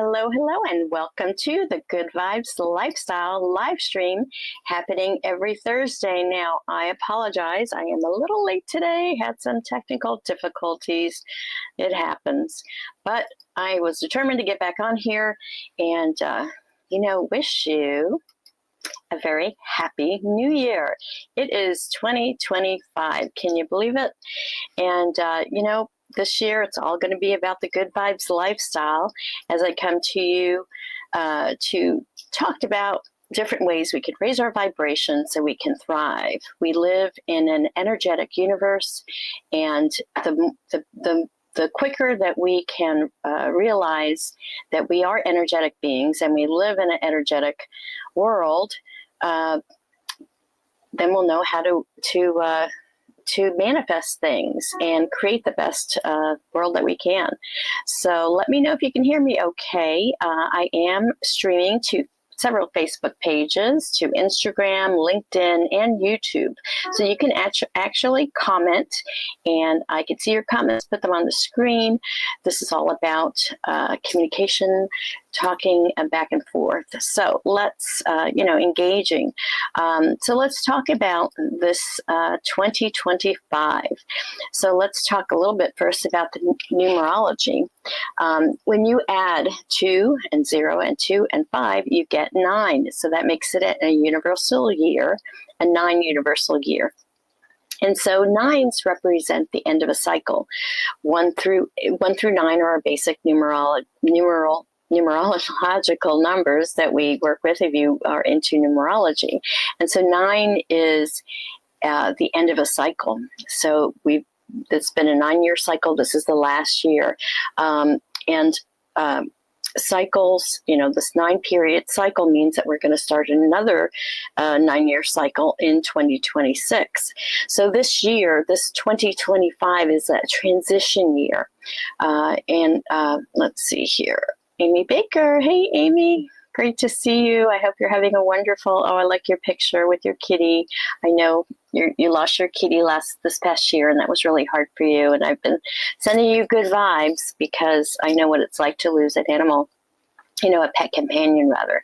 hello, and welcome to the Good Vibes Lifestyle live stream happening every Thursday. Now, I apologize. I am a little late today, had some technical difficulties. It happens. But I was determined to get back on here and, wish you a very happy new year. It is 2025. Can you believe it? And, this year, it's all going to be about the Good Vibes lifestyle as I come to you to talk about different ways we could raise our vibration so we can thrive. We live in an energetic universe, and the quicker that we can realize that we are energetic beings and we live in an energetic world, then we'll know how to manifest things and create the best world that we can. So let me know if you can hear me okay. I am streaming to several Facebook pages, to Instagram, LinkedIn, and YouTube. So you can actually comment, and I can see your comments, put them on the screen. This is all about communication, talking back and forth. So let's, engaging. So let's talk about this 2025. So let's talk a little bit first about the numerology. When you add 2 and 0 and 2 and 5, you get 9. So that makes it a universal year, a 9 universal year. And so 9s represent the end of a cycle. 1 through 9 are our basic numerological numbers that we work with if you are into numerology. And so 9 is the end of a cycle. So it's been a 9-year cycle. This is the last year. Cycles, this 9-period cycle means that we're going to start another 9-year cycle in 2026. So this year, this 2025 is a transition year. Let's see here. Amy Baker. Hey, Amy. Great to see you. I hope you're having a wonderful, I like your picture with your kitty. I know you lost your kitty this past year, and that was really hard for you. And I've been sending you good vibes because I know what it's like to lose an animal, a pet companion rather.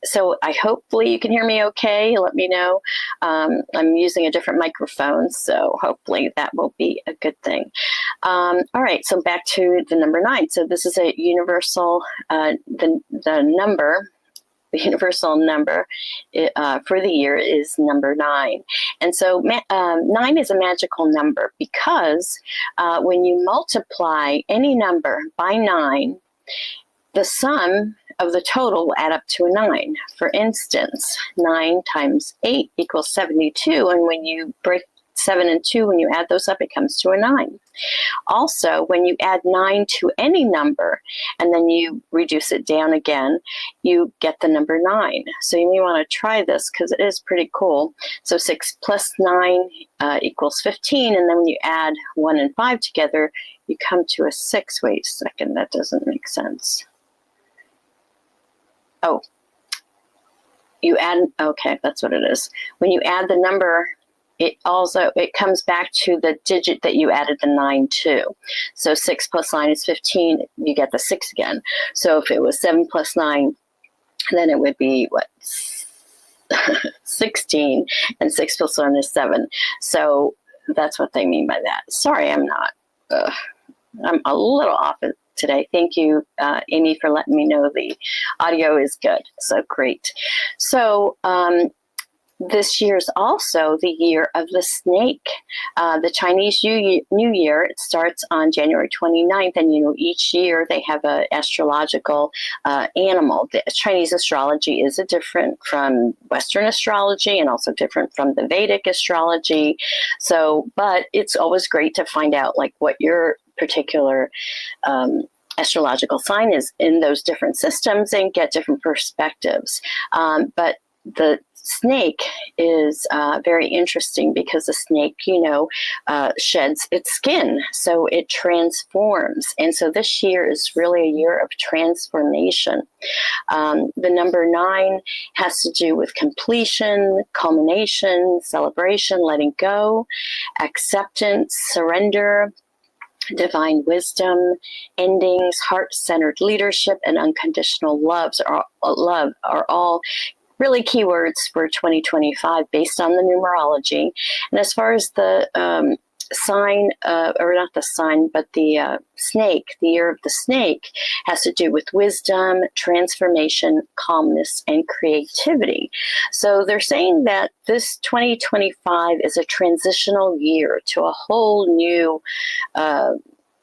So hopefully you can hear me okay. Let me know. I'm using a different microphone, so hopefully that will be a good thing. All right, so back to the number 9. So this is a universal, the universal number for the year is number 9. And so 9 is a magical number because when you multiply any number by 9, the sum of the total will add up to a 9. For instance, 9 times 8 equals 72. And when you break 7 and 2, when you add those up, it comes to a 9. Also, when you add 9 to any number and then you reduce it down again, you get the number 9. So you may want to try this because it is pretty cool. So 6 plus 9 equals 15. And then when you add 1 and 5 together, you come to a 6. Wait a second, that doesn't make sense. Oh, okay, that's what it is. When you add the number, it comes back to the digit that you added the 9 to. So 6 plus 9 is 15, you get the 6 again. So if it was 7 plus 9, then it would be, 16, and 6 plus 1 is 7. So that's what they mean by that. Sorry, I'm a little off today. Thank you, Amy, for letting me know the audio is good. So great. So this year's also the year of the snake. The Chinese New Year, it starts on January 29th, and each year they have an astrological animal. The Chinese astrology is different from Western astrology and also different from the Vedic astrology. So, but it's always great to find out what your particular astrological sign is in those different systems and get different perspectives. But the snake is very interesting because the snake, sheds its skin, so it transforms. And so this year is really a year of transformation. The number 9 has to do with completion, culmination, celebration, letting go, acceptance, surrender, divine wisdom, endings, heart-centered leadership, and unconditional love are all really keywords for 2025 based on the numerology. And as far as the sign, or not the sign, but the snake, the year of the snake, has to do with wisdom, transformation, calmness, and creativity. So they're saying that this 2025 is a transitional year to a whole new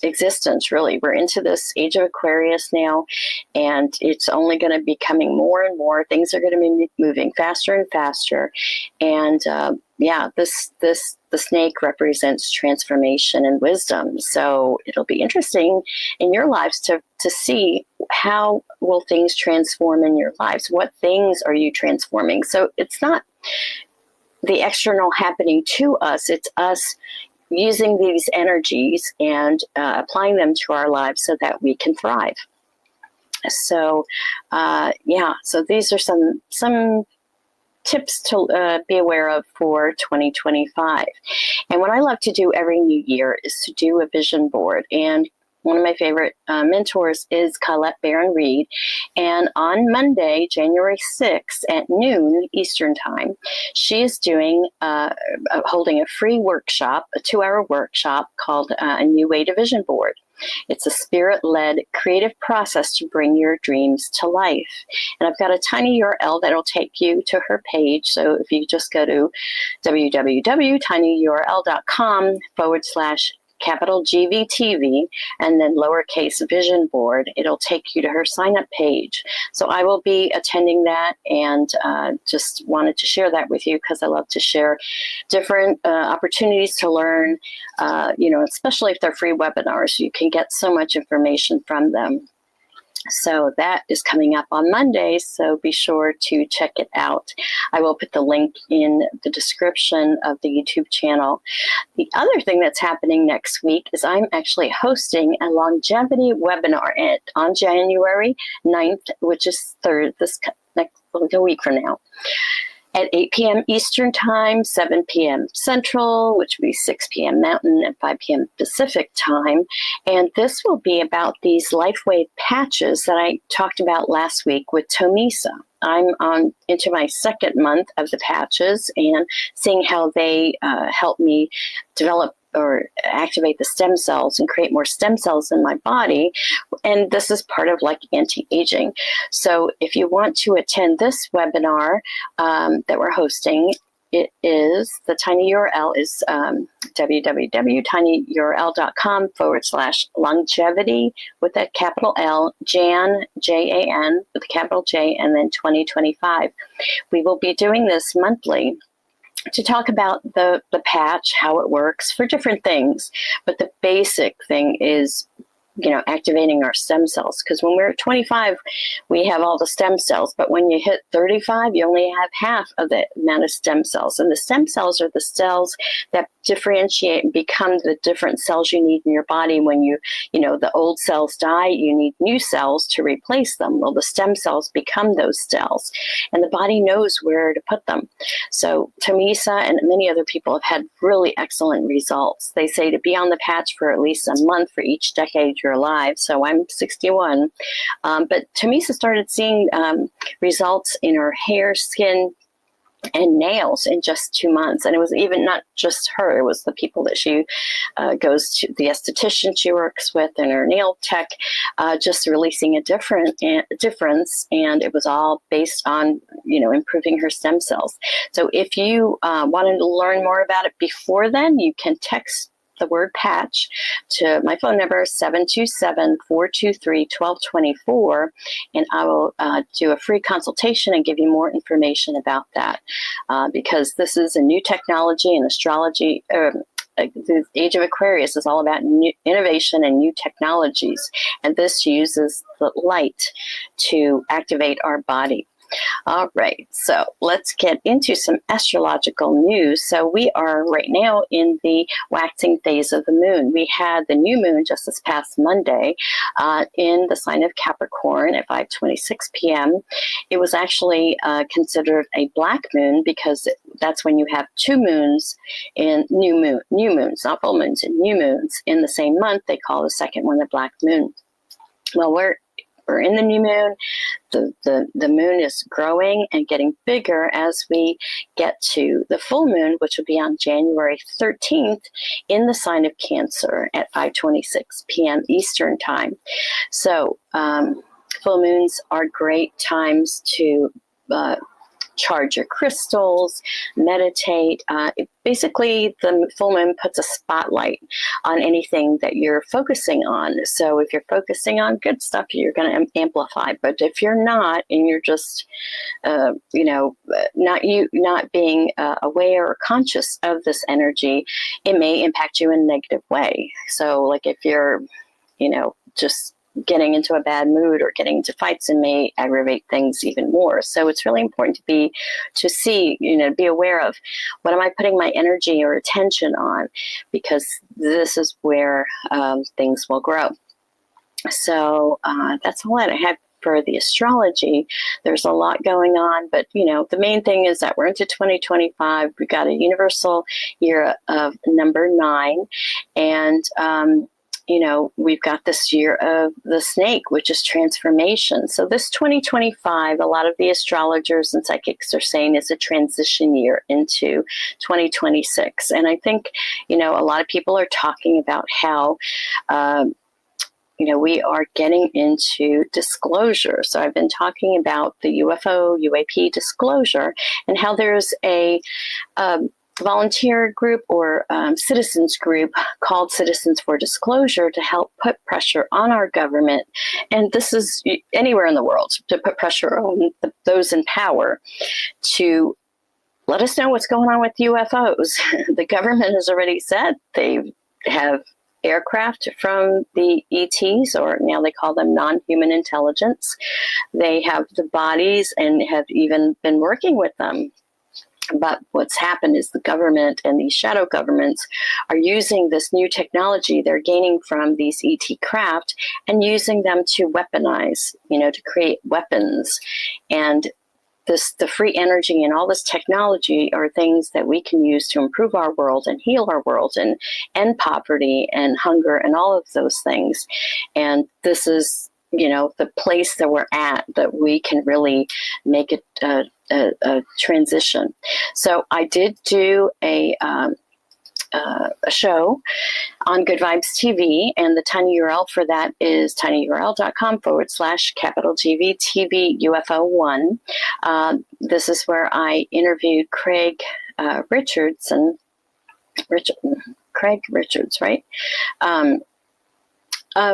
existence, really. We're into this age of Aquarius now, and it's only going to be coming more and more. Things are going to be moving faster and faster. And the snake represents transformation and wisdom. So it'll be interesting in your lives to see how will things transform in your lives. What things are you transforming? So it's not the external happening to us. It's us using these energies and applying them to our lives so that we can thrive. So, so these are some tips to be aware of for 2025. And what I love to do every new year is to do a vision board. And one of my favorite mentors is Colette Barron-Reed. And on Monday, January 6th at noon Eastern Time, she is doing holding a free workshop, a 2-hour workshop called A New Way to Vision Board. It's a spirit-led creative process to bring your dreams to life. And I've got a tiny URL that'll take you to her page. So if you just go to www.tinyurl.com/capital GVTV and then lowercase vision board, it'll take you to her sign up page. So I will be attending that, and just wanted to share that with you because I love to share different opportunities to learn, especially if they're free webinars. You can get so much information from them. So that is coming up on Monday, so be sure to check it out. I will put the link in the description of the YouTube channel. The other thing that's happening next week is I'm actually hosting a longevity webinar on January 9th, which is a week from now, at 8 p.m. Eastern Time, 7 p.m. Central, which will be 6 p.m. Mountain and 5 p.m. Pacific Time. And this will be about these LifeWave patches that I talked about last week with Tomisa. I'm into my second month of the patches and seeing how they help me develop or activate the stem cells and create more stem cells in my body. And this is part of like anti-aging. So if you want to attend this webinar that we're hosting, it is, the tiny URL is www.tinyurl.com/longevity with that capital L, Jan, Jan, with a capital J, and then 2025. We will be doing this monthly to talk about the patch, how it works for different things. But the basic thing is, activating our stem cells. Because when we're 25, we have all the stem cells. But when you hit 35, you only have half of the amount of stem cells. And the stem cells are the cells that differentiate and become the different cells you need in your body. When the old cells die, you need new cells to replace them. Well, the stem cells become those cells. And the body knows where to put them. So Tomisa and many other people have had really excellent results. They say to be on the patch for at least a month for each decade you're alive. So I'm 61. But Tomisa started seeing results in her hair, skin, and nails in just 2 months. And it was even not just her, it was the people that she goes to, the esthetician she works with and her nail tech, just releasing a difference. And it was all based on, improving her stem cells. So if you wanted to learn more about it before then, you can text the word patch to my phone number, 727-423-1224, and I will do a free consultation and give you more information about that, because this is a new technology in astrology. The age of Aquarius is all about new innovation and new technologies, and this uses the light to activate our body. All right, so let's get into some astrological news. So we are right now in the waxing phase of the moon. We had the new moon just this past Monday in the sign of Capricorn at 5:26 p.m. It was actually considered a black moon because that's when you have two moons in new moons, not full moons, and new moons in the same month. They call the second one the black moon. Well, we're in the new moon. The moon is growing and getting bigger as we get to the full moon, which will be on January 13th in the sign of Cancer at 5:26 p.m. Eastern time. So full moons are great times to charge your crystals, meditate. Basically, the full moon puts a spotlight on anything that you're focusing on. So if you're focusing on good stuff, you're going to amplify. But if you're not, and you're just, not being aware or conscious of this energy, it may impact you in a negative way. So like if you're, just getting into a bad mood or getting into fights, and may aggravate things even more. So it's really important to be aware of, what am I putting my energy or attention on, because this is where things will grow. So that's all that I have for the astrology. There's a lot going on, but the main thing is that we're into 2025. We got a universal year of number 9, and we've got this year of the snake, which is transformation. So this 2025, a lot of the astrologers and psychics are saying is a transition year into 2026. And I think, a lot of people are talking about how, we are getting into disclosure. So I've been talking about the UAP disclosure, and how there's a volunteer group or citizens group called Citizens for Disclosure to help put pressure on our government. And this is anywhere in the world, to put pressure on those in power to let us know what's going on with UFOs. The government has already said they have aircraft from the ETs, or now they call them non-human intelligence. They have the bodies and have even been working with them. But what's happened is the government and these shadow governments are using this new technology they're gaining from these ET craft and using them to weaponize, to create weapons. And the free energy and all this technology are things that we can use to improve our world and heal our world and end poverty and hunger and all of those things. And this is, the place that we're at, that we can really make it a transition. So I did do a show on Good Vibes TV, and the tiny URL for that is tinyurl.com/GVTV UFO1. This is where I interviewed Craig Richards, right?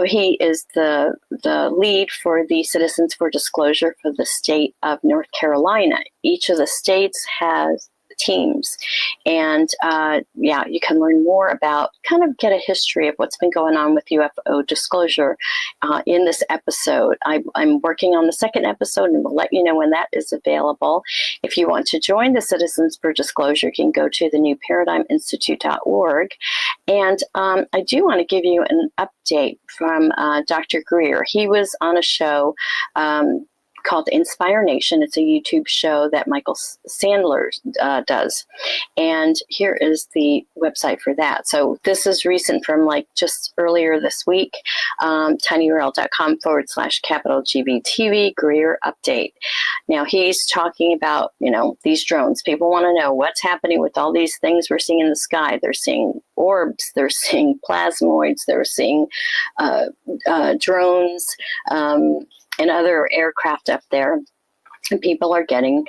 He is the lead for the Citizens for Disclosure for the state of North Carolina. Each of the states has teams, and you can learn more about, kind of get a history of what's been going on with UFO disclosure in this episode. I'm working on the second episode, and we'll let you know when that is available. If you want to join the Citizens for Disclosure, you can go to thenewparadigminstitute.org. And I do want to give you an update from Dr. Greer. He was on a show called Inspire Nation. It's a YouTube show that Michael Sandler does. And here is the website for that. So this is recent, from just earlier this week, tinyurl.com/GVTV Greer update. Now he's talking about, these drones. People want to know what's happening with all these things we're seeing in the sky. They're seeing orbs, they're seeing plasmoids, they're seeing drones, and other aircraft up there. And people are getting,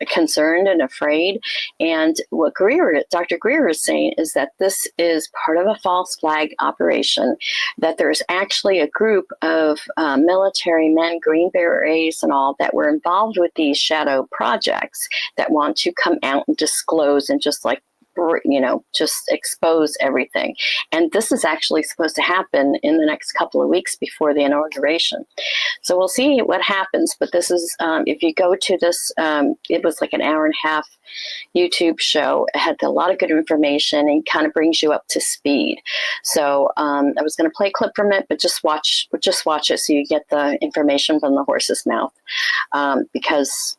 concerned and afraid. And what Dr. Greer is saying is that this is part of a false flag operation, that there's actually a group of military men, Green Berets and all, that were involved with these shadow projects that want to come out and disclose and just just expose everything. And this is actually supposed to happen in the next couple of weeks before the inauguration. So we'll see what happens. But this is, if you go to this, it was like an hour and a half YouTube show. It had a lot of good information and kind of brings you up to speed. So I was going to play a clip from it, but just watch it so you get the information from the horse's mouth. Because,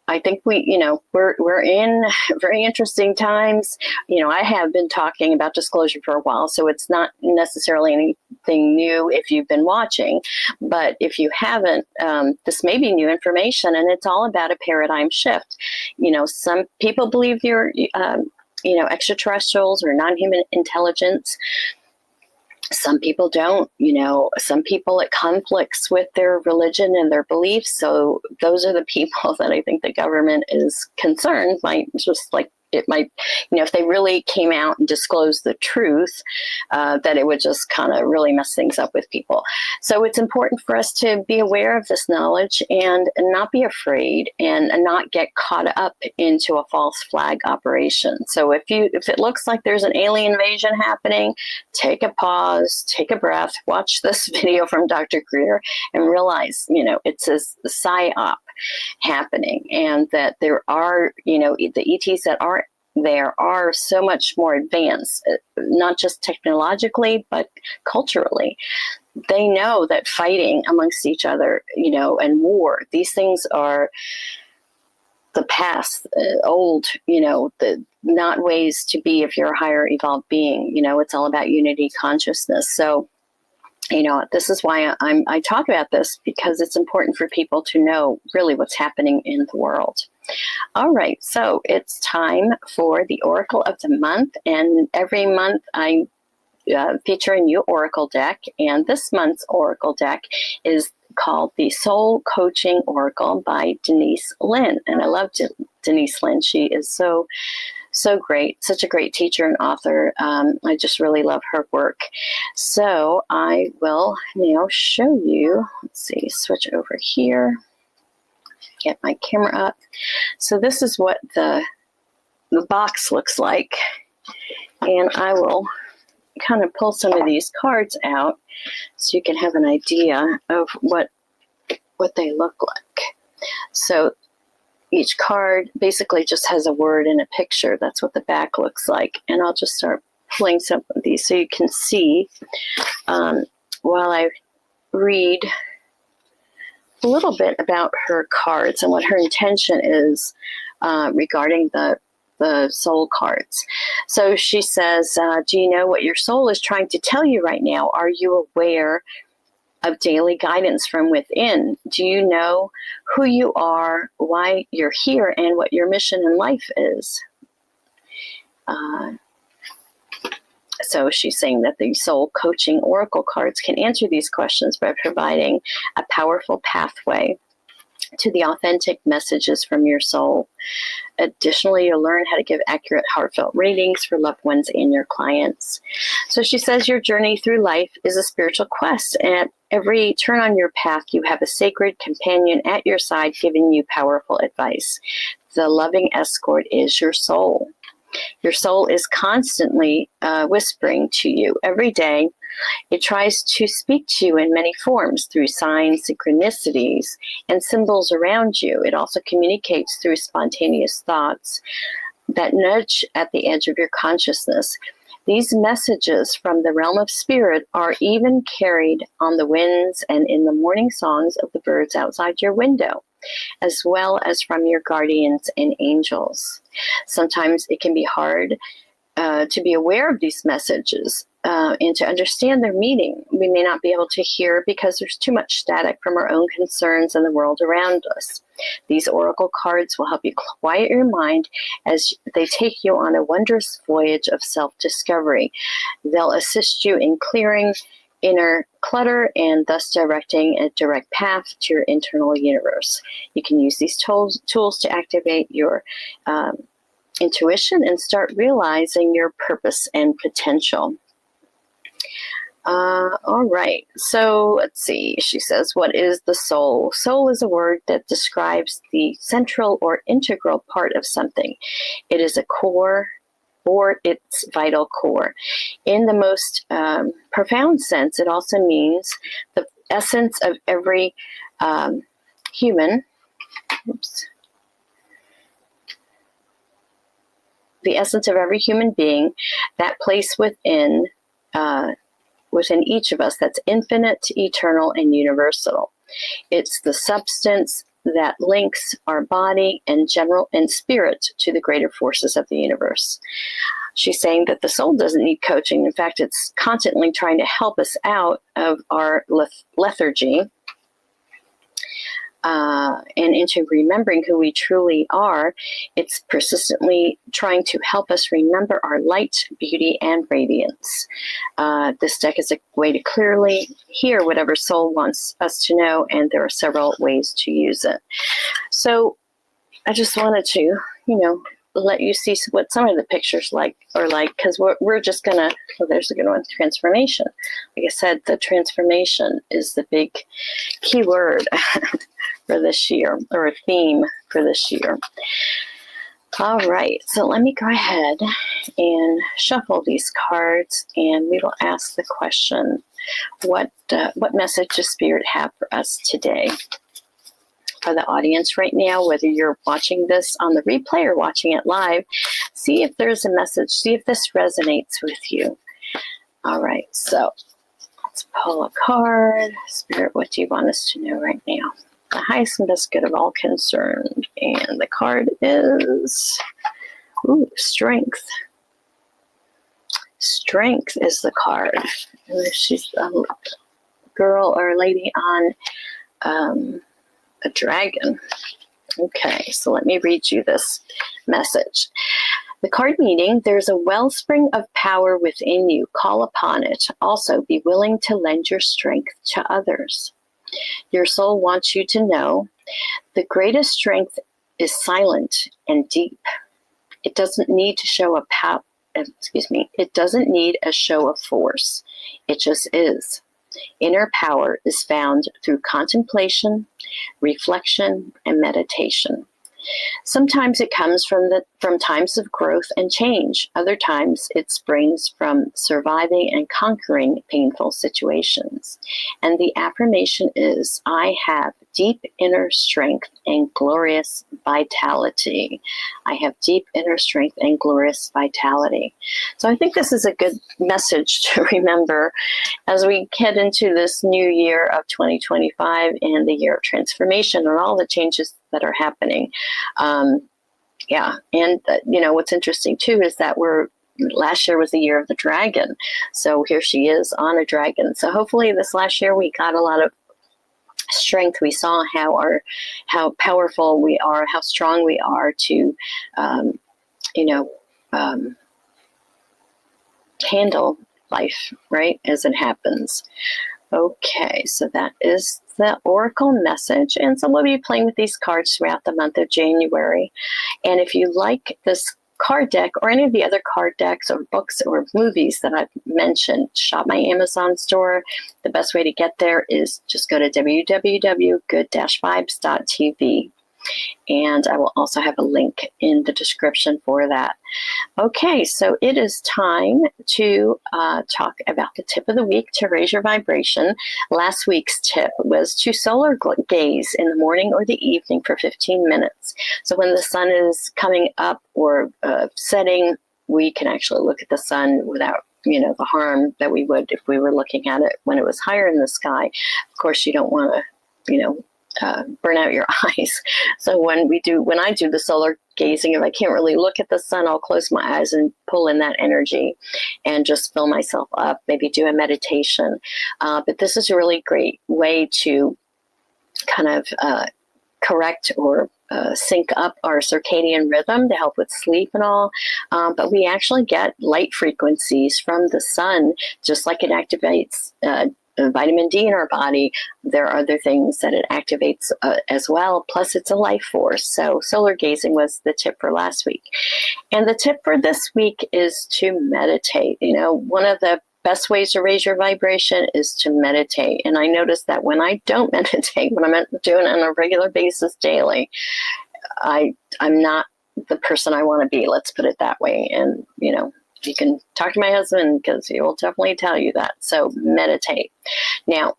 I think we're in very interesting times. I have been talking about disclosure for a while, so it's not necessarily anything new if you've been watching. But if you haven't, this may be new information, and it's all about a paradigm shift. Some people believe you're, extraterrestrials or non-human intelligence. Some people don't, some people it conflicts with their religion and their beliefs. So those are the people that I think the government is concerned might just it might, if they really came out and disclosed the truth, that it would just kind of really mess things up with people. So it's important for us to be aware of this knowledge and not be afraid and not get caught up into a false flag operation. So if it looks like there's an alien invasion happening, take a pause, take a breath, watch this video from Dr. Greer and realize, it's a psyop happening, and that there are, the ETs that are there are so much more advanced, not just technologically, but culturally. They know that fighting amongst each other, and war, these things are the past, old, not ways to be if you're a higher evolved being. It's all about unity consciousness. So this is why I talk about this, because it's important for people to know really what's happening in the world. All right, so it's time for the Oracle of the Month, and every month I feature a new Oracle deck, and this month's Oracle deck is called the Soul Coaching Oracle by Denise Linn, and I love Denise Linn. She is so great, such a great teacher and author. I just really love her work. So I will now show you, let's see, switch over here, get my camera up. So this is what the box looks like. And I will kind of pull some of these cards out so you can have an idea of what they look like. So each card basically just has a word and a picture. That's what the back looks like. And I'll just start pulling some of these so you can see while I read a little bit about her cards and what her intention is regarding the soul cards. So she says, do you know what your soul is trying to tell you right now? Are you aware of daily guidance from within? Do you know who you are, why you're here, and what your mission in life is? So she's saying that the Soul Coaching Oracle cards can answer these questions by providing a powerful pathway to the authentic messages from your soul. Additionally, you'll learn how to give accurate, heartfelt readings for loved ones and your clients. So she says your journey through life is a spiritual quest, and at every turn on your path, you have a sacred companion at your side giving you powerful advice. The loving escort is your soul. Your soul is constantly whispering to you every day. It tries to speak to you in many forms through signs, synchronicities, and symbols around you. It also communicates through spontaneous thoughts that nudge at the edge of your consciousness. These messages from the realm of spirit are even carried on the winds and in the morning songs of the birds outside your window, as well as from your guardians and angels. Sometimes it can be hard to be aware of these messages and to understand their meaning. We may not be able to hear because there's too much static from our own concerns and the world around us. These oracle cards will help you quiet your mind as they take you on a wondrous voyage of self-discovery. They'll assist you in clearing inner clutter and thus directing a direct path to your internal universe. You can use these tools to activate your intuition and start realizing your purpose and potential. All right. So let's see. She says, what is the soul? Soul is a word that describes the central or integral part of something. It is a core or its vital core. In the most profound sense, it also means the essence of every human. Oops. The essence of every human being, that place within each of us that's infinite, eternal, and universal. It's the substance that links our body and general and spirit to the greater forces of the universe. She's saying that the soul doesn't need coaching. In fact, it's constantly trying to help us out of our lethargy and into remembering who we truly are. It's persistently trying to help us remember our light, beauty, and radiance. This deck is a way to clearly hear whatever soul wants us to know, and there are several ways to use it. So I just wanted to, let you see what some of the pictures are like, because we're just gonna, there's a good one, transformation. Like I said, the transformation is the big key word for this year, or a theme for this year. All right, so let me go ahead and shuffle these cards, and we will ask the question, what message does Spirit have for us today? For the audience right now, whether you're watching this on the replay or watching it live, see if there's a message, see if this resonates with you. All right, so let's pull a card. Spirit, what do you want us to know right now? The highest and best good of all concerned. And the card is, strength. Strength is the card. And she's a girl or a lady on a dragon. Okay, so let me read you this message. The card meaning, there's a wellspring of power within you. Call upon it. Also, be willing to lend your strength to others. Your soul wants you to know the greatest strength is silent and deep. It doesn't need to show it doesn't need a show of force. It just is. Inner power is found through contemplation, reflection, and meditation. Sometimes it comes from times of growth and change. Other times it springs from surviving and conquering painful situations. And the affirmation is, I have deep inner strength and glorious vitality. I have deep inner strength and glorious vitality. So I think this is a good message to remember as we head into this new year of 2025 and the year of transformation and all the changes that are happening. What's interesting too is that last year was the year of the dragon. So here she is on a dragon. So hopefully this last year we got a lot of strength. We saw how powerful we are, how strong we are to, handle life, right, as it happens. Okay, so that is the oracle message. And so we'll be playing with these cards throughout the month of January. And if you like this card deck or any of the other card decks or books or movies that I've mentioned, shop my Amazon store. The best way to get there is just go to www.good-vibes.tv. And I will also have a link in the description for that. Okay, so it is time to talk about the tip of the week to raise your vibration. Last week's tip was to solar gaze in the morning or the evening for 15 minutes. So when the sun is coming up or setting, we can actually look at the sun without the harm that we would if we were looking at it when it was higher in the sky. Of course, you don't want to, burn out your eyes. So when I do the solar gazing, if I can't really look at the sun, I'll close my eyes and pull in that energy and just fill myself up, maybe do a meditation. But this is a really great way to kind of correct or sync up our circadian rhythm to help with sleep and all. But we actually get light frequencies from the sun, just like it activates vitamin D in our body. There are other things that it activates as well. Plus, it's a life force. So solar gazing was the tip for last week. And the tip for this week is to meditate. One of the best ways to raise your vibration is to meditate. And I notice that when I don't meditate, when I'm doing it on a regular basis daily, I'm not the person I want to be. Let's put it that way. And, you can talk to my husband because he will definitely tell you that. So meditate. Now,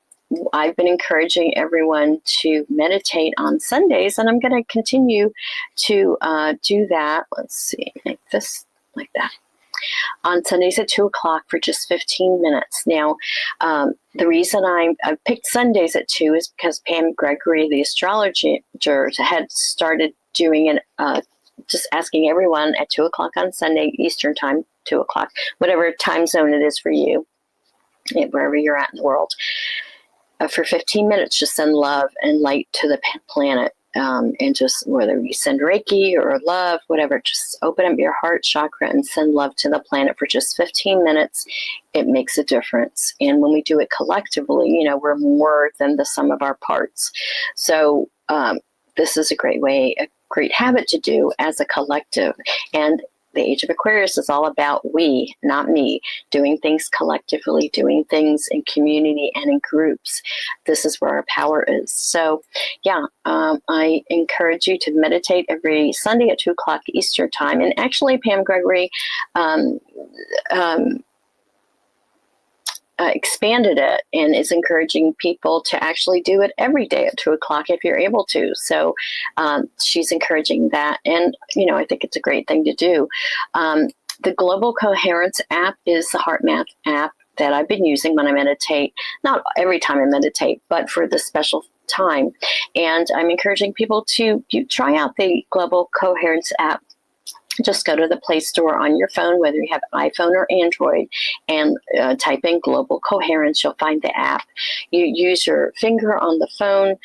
I've been encouraging everyone to meditate on Sundays, and I'm going to continue to do that. Let's see, like this, like that. On Sundays at 2 o'clock for just 15 minutes. Now, the reason I picked Sundays at 2 is because Pam Gregory, the astrologer, had started doing it, just asking everyone at 2 o'clock on Sunday, Eastern time, 2 o'clock, whatever time zone it is for you, wherever you're at in the world, for 15 minutes, just send love and light to the planet. And just whether you send Reiki or love, whatever, just open up your heart chakra and send love to the planet for just 15 minutes. It makes a difference. And when we do it collectively, we're more than the sum of our parts. So this is a great way, a great habit to do as a collective. And the Age of Aquarius is all about we, not me, doing things collectively, doing things in community and in groups. This is where our power is. So, I encourage you to meditate every Sunday at 2 o'clock Eastern time. And actually, Pam Gregory expanded it and is encouraging people to actually do it every day at 2 o'clock if you're able to. So she's encouraging that. And, I think it's a great thing to do. The Global Coherence app is the Heart Math app that I've been using when I meditate. Not every time I meditate, but for this special time. And I'm encouraging people to try out the Global Coherence app. Just go to the Play Store on your phone, whether you have iPhone or Android, and type in Global Coherence. You'll find the app. You use your finger on the phone.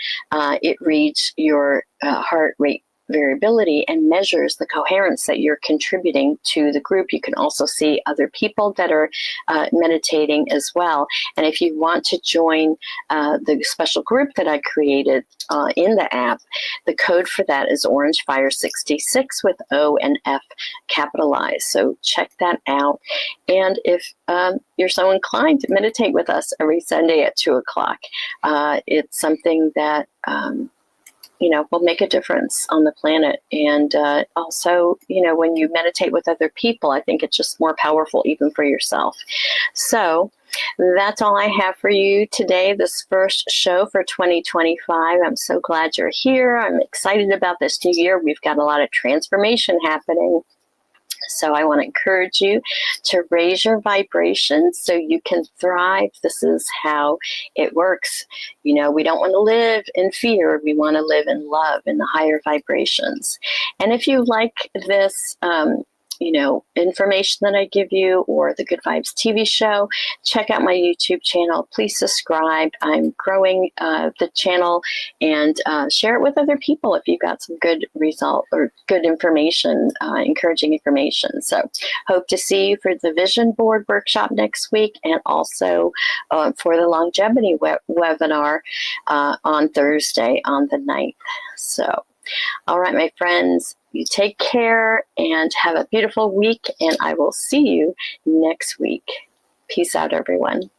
It reads your heart rate variability and measures the coherence that you're contributing to the group. You can also see other people that are meditating as well. And if you want to join the special group that I created in the app, the code for that is Orange Fire 66 with O and F capitalized. So check that out. And if you're so inclined to meditate with us every Sunday at 2 o'clock, it's something that will make a difference on the planet. And also, when you meditate with other people, I think it's just more powerful even for yourself. So that's all I have for you today, this first show for 2025. I'm so glad you're here. I'm excited about this new year. We've got a lot of transformation happening. So I want to encourage you to raise your vibrations so you can thrive. This is how it works. We don't want to live in fear. We want to live in love, in the higher vibrations. And if you like this, information that I give you or the Good Vibes TV show, check out my YouTube channel. Please subscribe. I'm growing the channel, and share it with other people if you've got some good result or good information, encouraging information. So hope to see you for the Vision Board workshop next week, and also for the longevity webinar on Thursday on the 9th. So, all right, my friends, you take care and have a beautiful week, and I will see you next week. Peace out, everyone.